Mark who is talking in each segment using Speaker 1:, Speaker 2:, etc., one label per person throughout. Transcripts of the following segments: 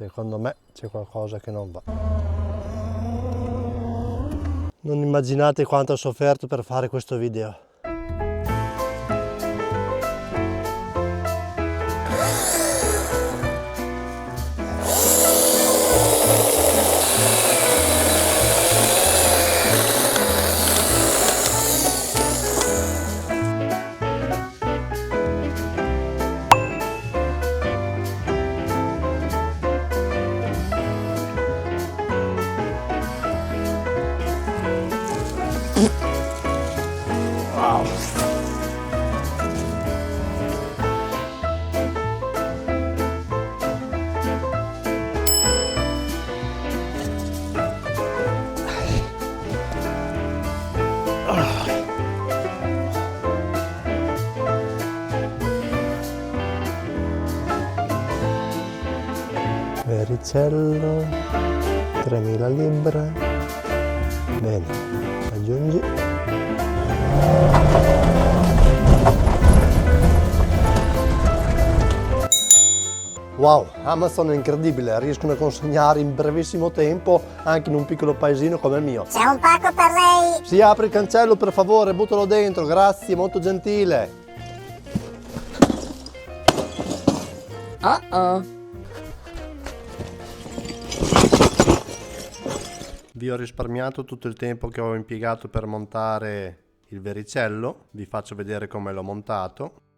Speaker 1: Secondo me c'è qualcosa che non va. Non immaginate quanto ho sofferto per fare questo video. Wow. Vericello, 3000 libbre. Bene, aggiungi. Wow, Amazon è incredibile, riescono a consegnare in brevissimo tempo anche in un piccolo paesino come il mio.
Speaker 2: C'è un pacco per lei?
Speaker 1: Si apre il cancello per favore, buttalo dentro, grazie, molto gentile. Vi ho risparmiato tutto il tempo che ho impiegato per montare il vericello, vi faccio vedere come l'ho montato.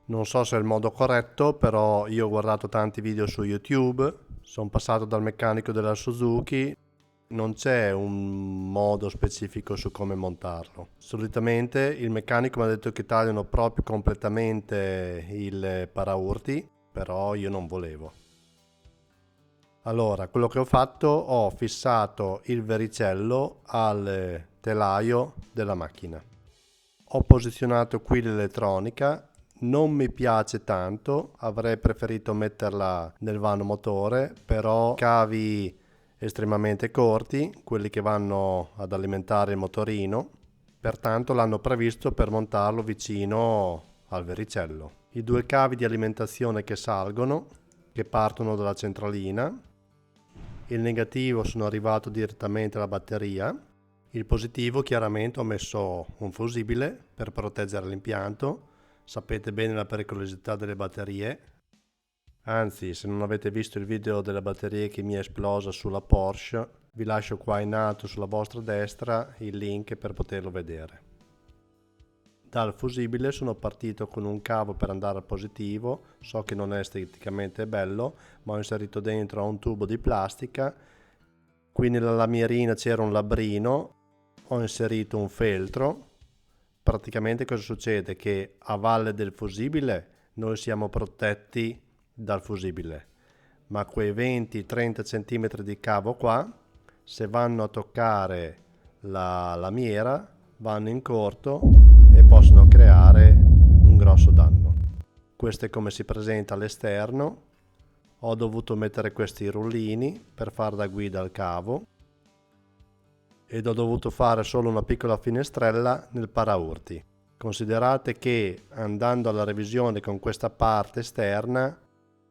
Speaker 1: Non so se è il modo corretto, però io ho guardato tanti video su YouTube, sono passato dal meccanico della Suzuki, non c'è un modo specifico su come montarlo. Solitamente il meccanico mi ha detto che tagliano proprio completamente il paraurti, però io non volevo. Allora, quello che ho fatto, ho fissato il vericello al telaio della macchina. Ho posizionato qui l'elettronica, non mi piace tanto, avrei preferito metterla nel vano motore, però cavi estremamente corti, quelli che vanno ad alimentare il motorino, pertanto l'hanno previsto per montarlo vicino al vericello. I due cavi di alimentazione che salgono, che partono dalla centralina, il negativo sono arrivato direttamente alla batteria, il positivo chiaramente ho messo un fusibile per proteggere l'impianto. Sapete bene la pericolosità delle batterie, anzi se non avete visto il video della batteria che mi è esplosa sulla Porsche, vi lascio qua in alto sulla vostra destra il link per poterlo vedere. Dal fusibile sono partito con un cavo per andare al positivo, so che non è esteticamente bello, ma ho inserito dentro un tubo di plastica, qui nella lamierina c'era un labrino, ho inserito un feltro. Praticamente cosa succede? Che a valle del fusibile noi siamo protetti dal fusibile, ma quei 20-30 cm di cavo qua, se vanno a toccare la lamiera, vanno in corto e possono creare un grosso danno. Questo è come si presenta all'esterno. Ho dovuto mettere questi rullini per far da guida al cavo ed ho dovuto fare solo una piccola finestrella nel paraurti. Considerate che andando alla revisione con questa parte esterna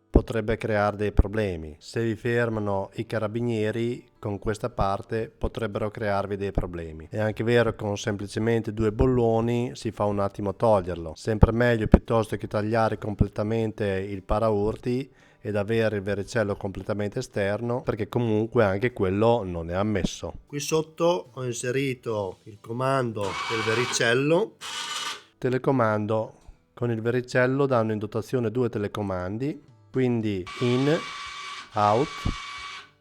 Speaker 1: potrebbe creare dei problemi. Se vi fermano i carabinieri con questa parte potrebbero crearvi dei problemi. È anche vero che con semplicemente due bolloni si fa un attimo a toglierlo. Sempre meglio piuttosto che tagliare completamente il paraurti ed avere il vericello completamente esterno, perché comunque anche quello non è ammesso. Qui sotto ho inserito il comando del vericello, telecomando. Con il vericello danno in dotazione due telecomandi, quindi in, out.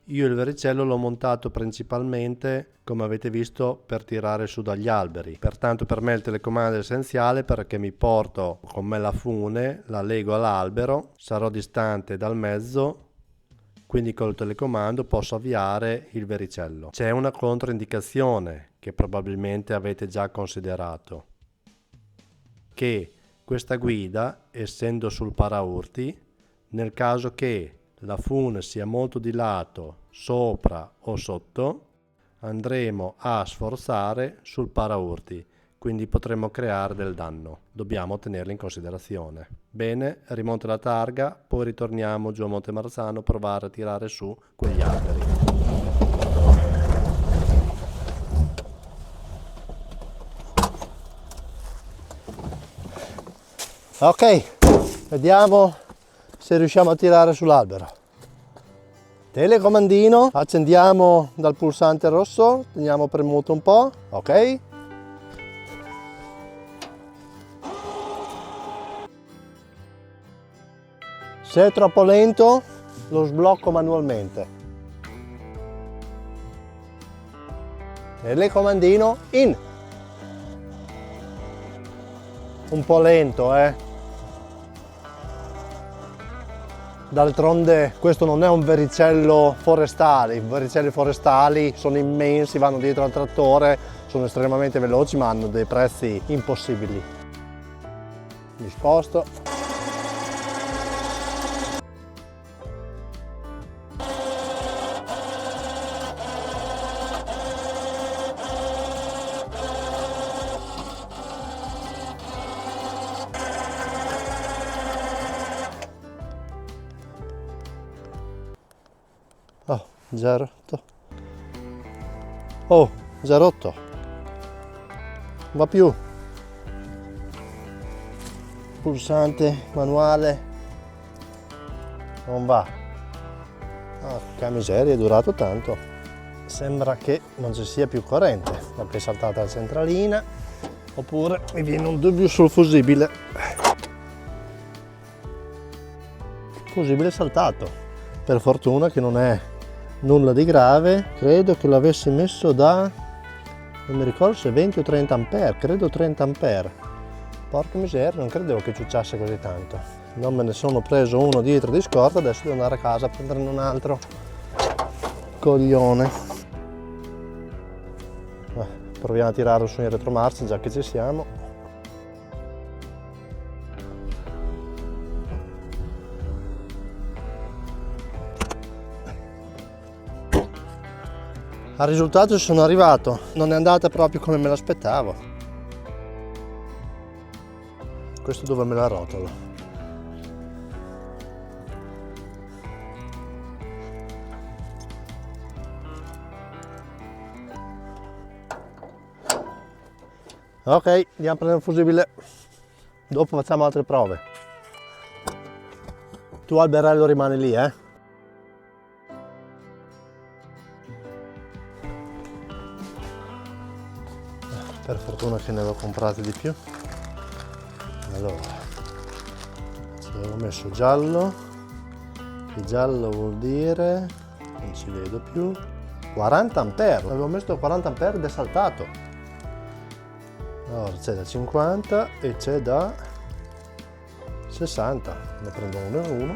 Speaker 1: Io il vericello l'ho montato principalmente, come avete visto, per tirare su dagli alberi. Pertanto per me il telecomando è essenziale perché mi porto con me la fune, la lego all'albero, sarò distante dal mezzo, quindi col telecomando posso avviare il vericello. C'è una controindicazione che probabilmente avete già considerato, che questa guida, essendo sul paraurti, nel caso che la fune sia molto di lato, sopra o sotto, andremo a sforzare sul paraurti. quindi potremmo creare del danno. Dobbiamo tenerlo in considerazione. Bene, rimonta la targa, poi ritorniamo giù a Monte Marzano a provare a tirare su quegli alberi. Ok, vediamo se riusciamo a tirare sull'albero. Telecomandino, accendiamo dal pulsante rosso, teniamo premuto un po', ok? Se è troppo lento lo sblocco manualmente. Telecomandino in. Un po' lento, D'altronde questo non è un vericello forestale, i vericelli forestali sono immensi, vanno dietro al trattore, sono estremamente veloci ma hanno dei prezzi impossibili. Mi sposto. Oh, già rotto. Oh, già rotto. Non va più. Pulsante manuale. Non va. Porca miseria, è durato tanto. Sembra che non ci sia più corrente, perché è saltata la centralina. Oppure mi viene un dubbio sul fusibile. Fusibile saltato. Per fortuna che non è nulla di grave. Credo che l'avessi messo da, non mi ricordo se 20 o 30 ampere, credo 30 ampere. Porca miseria, non credevo che ciucciasse così tanto. Non me ne sono preso uno dietro di scorta, adesso devo andare a casa a prenderne un altro. Coglione. Proviamo a tirare su in retromarcia già che ci siamo. Al risultato ci sono arrivato, non è andata proprio come me l'aspettavo. Questo dove me la rotolo. Ok, andiamo a prendere un fusibile. Dopo facciamo altre prove. Tu alberello rimani lì, Per fortuna che ne avevo comprati di più. Allora, ci avevo messo giallo, che giallo vuol dire, non ci vedo più, 40 ampere, avevo messo 40 ampere ed è saltato. Allora c'è da 50 e c'è da 60, ne prendo uno e uno,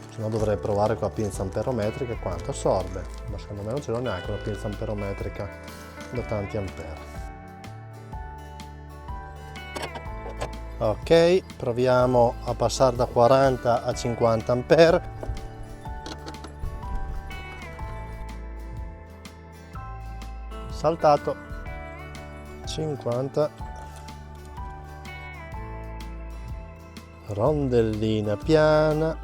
Speaker 1: se no dovrei provare con la pinza amperometrica quanto assorbe, ma secondo me non ce l'ho neanche una pinza amperometrica da tanti ampere. Ok, proviamo a passare da 40 a 50 ampere. Saltato. 50. Rondellina piana.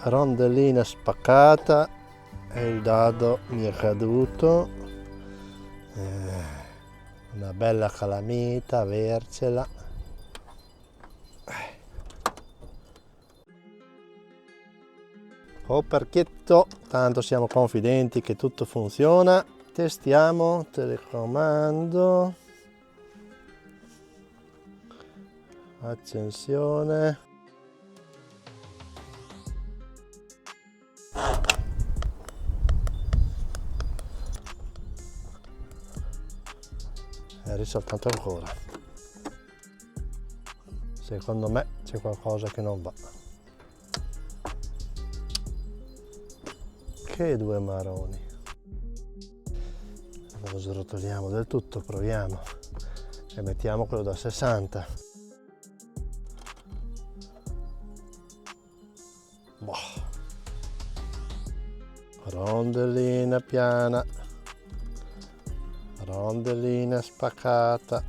Speaker 1: Rondellina spaccata. E il dado mi è caduto. Una bella calamita, avercela. Oh perchetto, tanto siamo confidenti che tutto funziona. Testiamo, telecomando. Accensione. È risaltato ancora. Secondo me c'è qualcosa che non va. Che due maroni. Lo srotoliamo del tutto, proviamo. E mettiamo quello da 60. Boh. Rondellina piana. rondellina spaccata,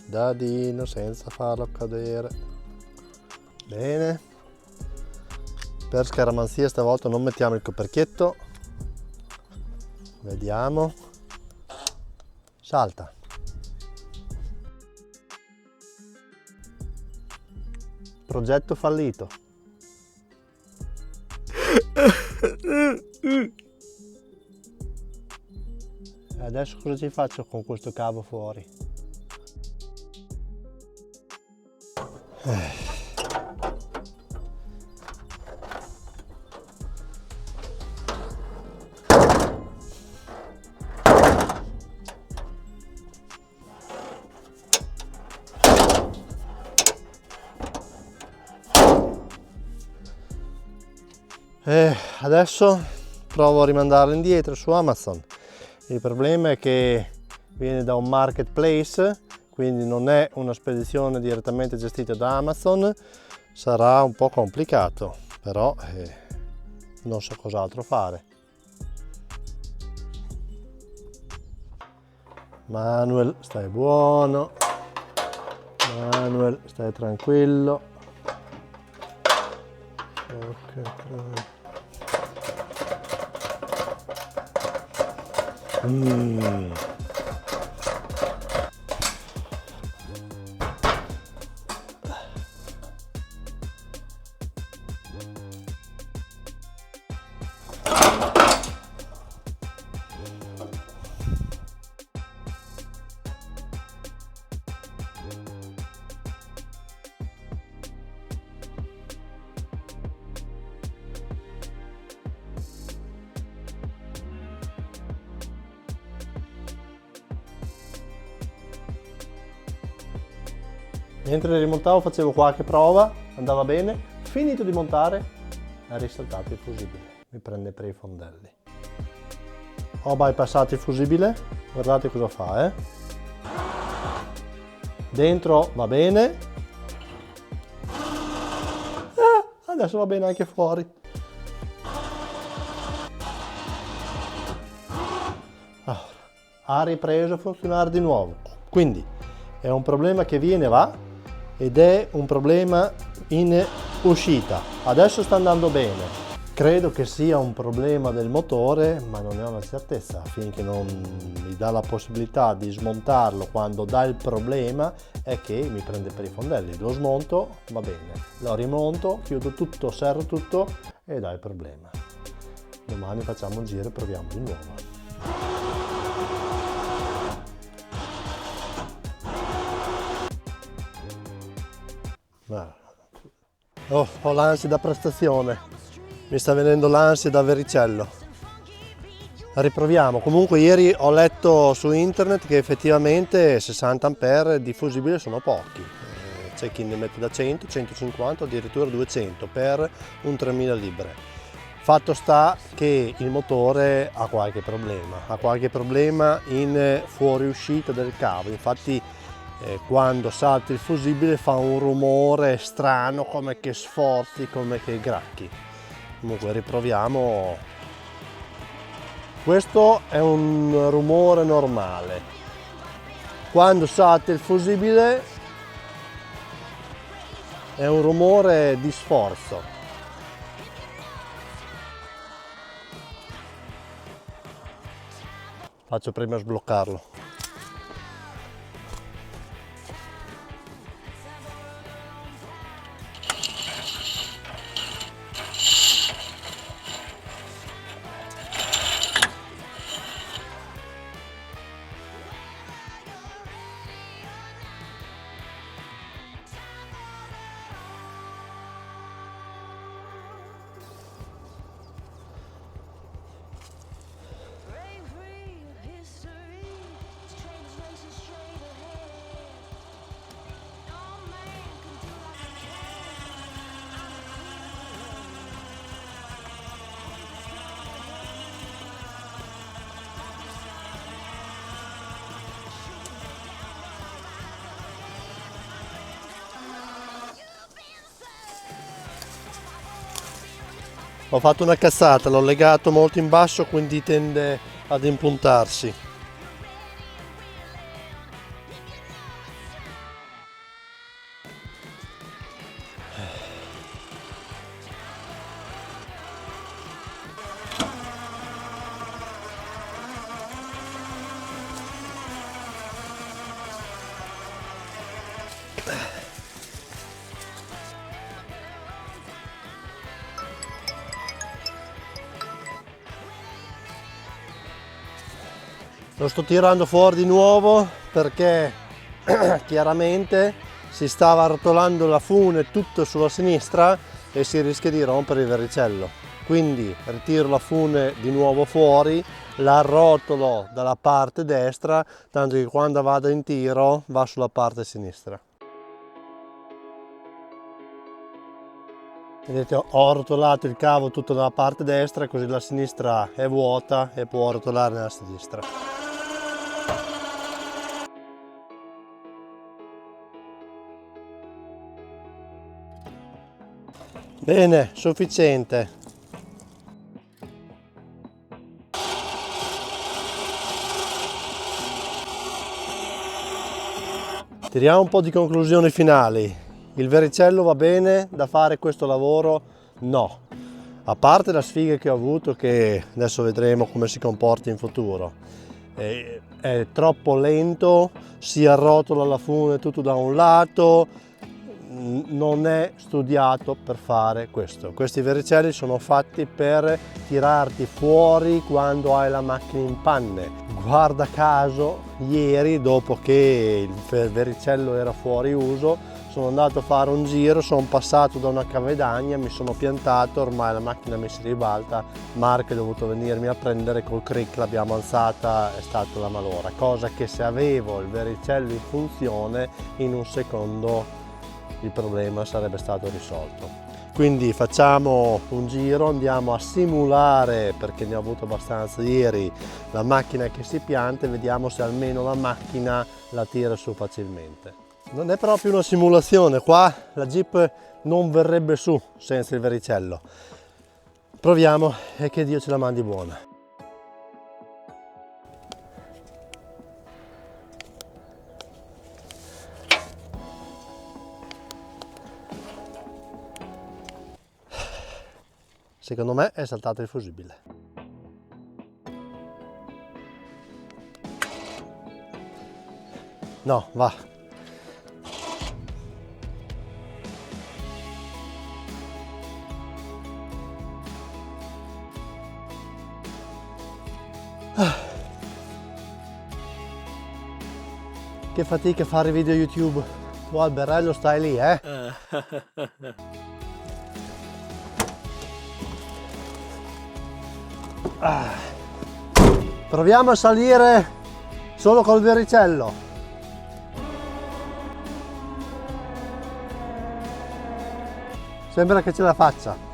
Speaker 1: dadino senza farlo cadere. Bene, per scaramanzia stavolta non mettiamo il coperchietto, vediamo, salta. Progetto fallito. Adesso cosa ci faccio con questo cavo fuori? Adesso provo a rimandarlo indietro su Amazon. Il problema è che viene da un marketplace, quindi non è una spedizione direttamente gestita da Amazon, sarà un po' complicato, però non so cos'altro fare. Manuel, stai buono. Manuel, stai tranquillo. Mentre rimontavo facevo qualche prova, andava bene, finito di montare è risaltato il fusibile, mi prende per i fondelli. Ho bypassato il fusibile, guardate cosa fa, Dentro va bene, adesso va bene anche fuori. Allora, ha ripreso a funzionare di nuovo, quindi è un problema che viene e va, ed è un problema in uscita. Adesso sta andando bene. Credo che sia un problema del motore, ma non ne ho una certezza. Finché non mi dà la possibilità di smontarlo quando dà il problema, è che mi prende per i fondelli. Lo smonto, va bene. Lo rimonto, chiudo tutto, serro tutto e dà il problema. Domani facciamo un giro e proviamo di nuovo. Ho l'ansia da prestazione, mi sta venendo l'ansia da vericello. Riproviamo. Comunque ieri ho letto su internet che effettivamente 60 A di fusibile sono pochi. C'è chi ne mette da 100, 150 addirittura 200 per un 3000 libre. Fatto sta che il motore ha qualche problema in fuoriuscita del cavo, infatti quando salta il fusibile fa un rumore strano, come che sforzi, come che gracchi. Comunque riproviamo. Questo è un rumore normale. Quando salta il fusibile è un rumore di sforzo. Faccio prima a sbloccarlo. Ho fatto una cazzata, l'ho legato molto in basso, quindi tende ad impuntarsi. Lo sto tirando fuori di nuovo perché chiaramente si stava arrotolando la fune tutto sulla sinistra e si rischia di rompere il verricello. Quindi ritiro la fune di nuovo fuori, la arrotolo dalla parte destra, tanto che quando vado in tiro va sulla parte sinistra. Vedete, ho arrotolato il cavo tutto dalla parte destra, così la sinistra è vuota e può arrotolare nella sinistra. Bene, sufficiente. Tiriamo un po' di conclusioni finali. Il verricello va bene da fare questo lavoro? No. A parte la sfiga che ho avuto, che adesso vedremo come si comporta in futuro. È troppo lento, si arrotola la fune tutto da un lato, non è studiato per fare questo. Questi verricelli sono fatti per tirarti fuori quando hai la macchina in panne. Guarda caso, ieri, dopo che il verricello era fuori uso, sono andato a fare un giro, sono passato da una cavedagna, mi sono piantato, ormai la macchina mi si ribalta, Marco è dovuto venirmi a prendere col crick, l'abbiamo alzata, è stata la malora, cosa che se avevo il verricello in funzione in un secondo il problema sarebbe stato risolto. Quindi facciamo un giro, andiamo a simulare, perché ne ho avuto abbastanza ieri, la macchina che si pianta e vediamo se almeno la macchina la tira su facilmente. Non è proprio una simulazione, qua la Jeep non verrebbe su senza il verricello. Proviamo e che Dio ce la mandi buona. Secondo me è saltato il fusibile. No, va. Che fatica fare video YouTube. Tu Alberello stai lì, eh? Proviamo a salire solo col verricello. Sembra che ce la faccia.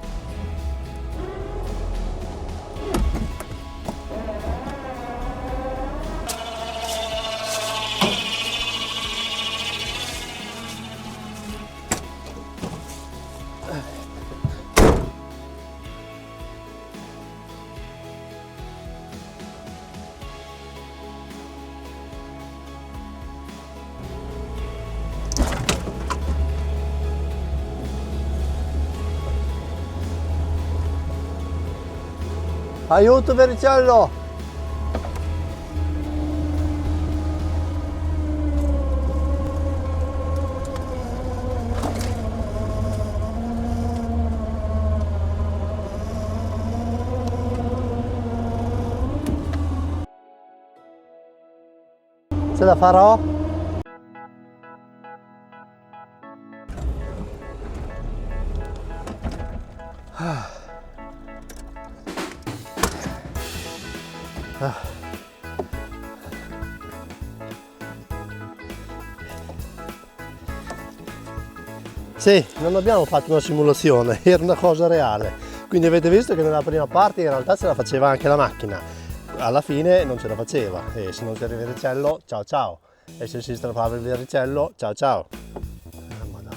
Speaker 1: Aiuto verricello! Ce la farò? Sì, non abbiamo fatto una simulazione, era una cosa reale. Quindi avete visto che nella prima parte in realtà ce la faceva anche la macchina. Alla fine non ce la faceva e se non c'era il verricello, ciao ciao. E se si strappava il verricello, ciao ciao. Madonna.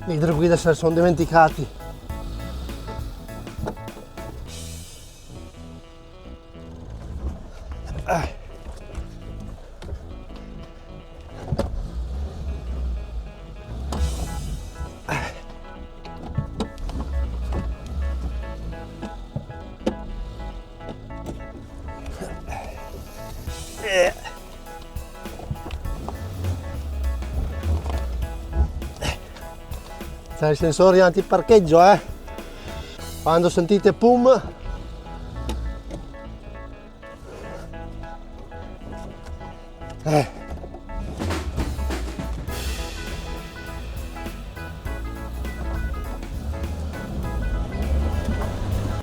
Speaker 2: L'idroguida se ne sono dimenticati. C'è i sensori antiparcheggio, quando sentite pum,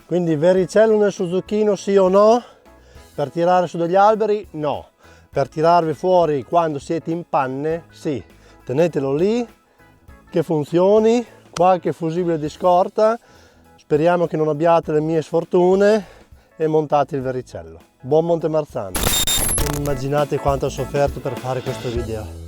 Speaker 2: quindi vericello nel Suzuchino sì o no? Per tirare su degli alberi no, per tirarvi fuori quando siete in panne sì, tenetelo lì che funzioni, qualche fusibile di scorta, speriamo che non abbiate le mie sfortune e montate il vericello. Buon Monte Marzano! Non immaginate quanto ho sofferto per fare questo video.